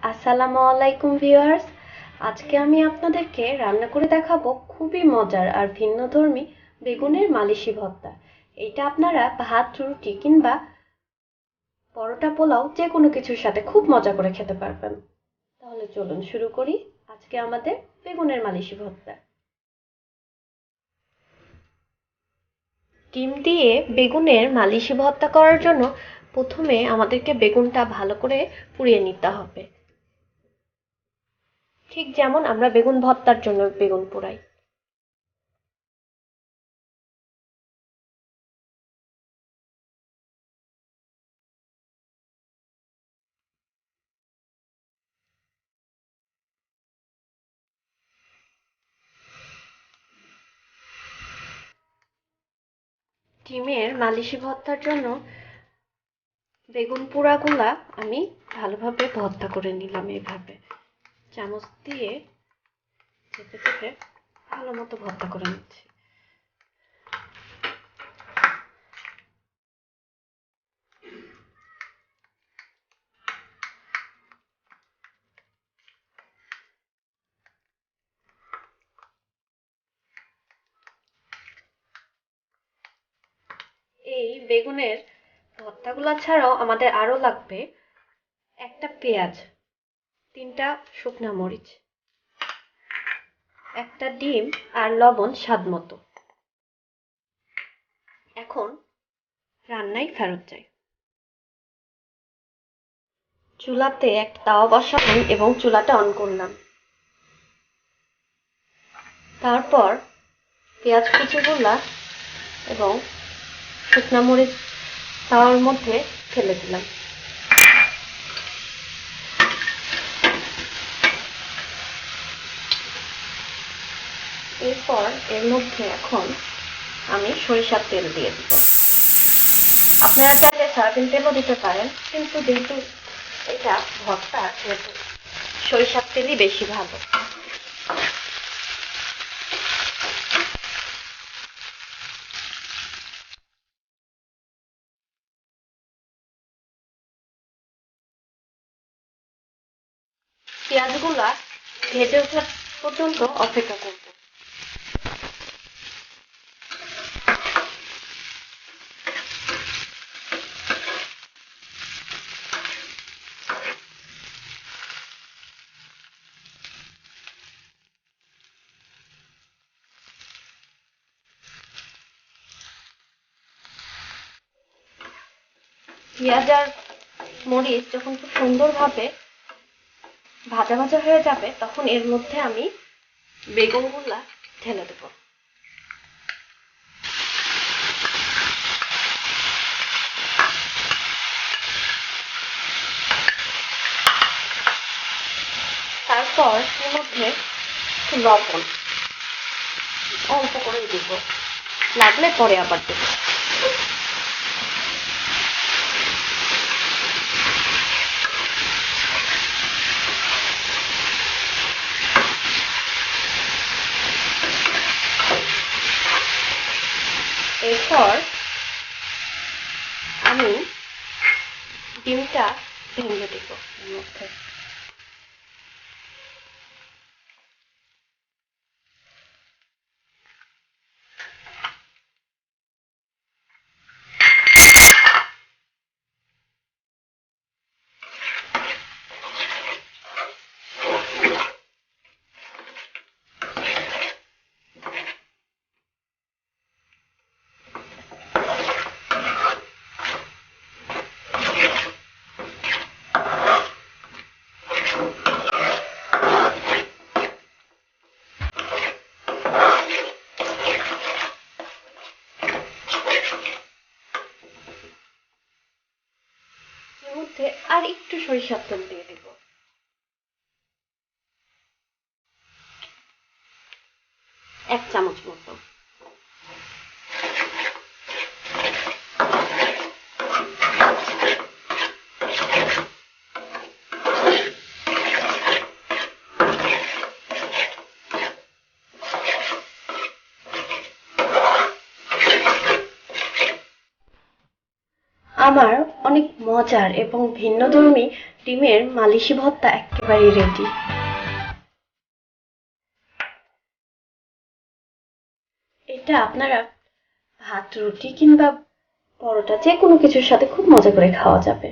আসসালামু আলাইকুম ভিউয়ার্স। আজকে আমি আপনাদেরকে রান্না করে দেখাবো খুবই মজার আর ভিন্নধর্মী বেগুনের মালিশি ভর্তা। এটা আপনারা ভাত, রুটি কিংবা পরোটা, পোলাও যে কোনো কিছুর সাথে খুব মজা করে খেতে পারবেন। তাহলে চলুন শুরু করি আজকে আমাদের বেগুনের মালিশি ভর্তা। ডিম দিয়ে বেগুনের মালিশি ভর্তা করার জন্য প্রথমে আমাদেরকে বেগুনটা ভালো করে পুড়িয়ে নিতে হবে, ঠিক যেমন আমরা বেগুন ভর্তার জন্য বেগুন পোড়াই। ডিমের মালিশি ভর্তার জন্য বেগুন পোড়াগুলা আমি ভালোভাবে ভর্তা করে নিলাম। এভাবে চামচ দিয়ে চেপে চেপে ভালো মতো ভর্তা করে নিচ্ছি। এই বেগুনের ভর্তাগুলা ছাড়াও আমাদের আরো লাগবে একটা পেঁয়াজ, তিনটা শুকনা মরিচ, একটা ডিম আর লবণ স্বাদ মতো। এখন রান্নায় ফেরত যাই। চুলাতে একটা তাওয়া বসালাম এবং চুলাটা অন করলাম। তারপর পেঁয়াজ কুচিগুলা এবং শুকনা মরিচ তাওয়ার মধ্যে ফেলে দিলাম। এরপর এর মধ্যে এখন আমি সরিষার তেল দিয়ে দিব। আপনারা চাইলে সয়াবিন তেলও দিতে পারেন, কিন্তু যেহেতু এটা ভর্তা সেহেতু সরিষার তেলই বেশি ভালো। পেঁয়াজগুলা ভেজে ওঠা পর্যন্ত অপেক্ষা করব। পেঁয়াজ আর মরিচ যখন খুব সুন্দরভাবে ভাজা ভাজা হয়ে যাবে তখন এর মধ্যে আমি বেগুনগুলা ঢেলে দেব। তারপর এর মধ্যে একটু লবণ অল্প করে দিব, লাগলে পরে আবার দেব। এরপর আমি ডিমটা ভেঙে দিব এর মধ্যে। এর মধ্যে আর একটু সরিষার তেল দিয়ে দিব, 1 চামচ মতো। আমার অনেক মজার এবং ভিন্নধর্মী ডিমের মালিশি ভর্তা একেবারেই রেডি। এটা আপনারা ভাত, রুটি কিংবা পরোটা যে কোনো কিছুর সাথে খুব মজা করে খাওয়া যাবে।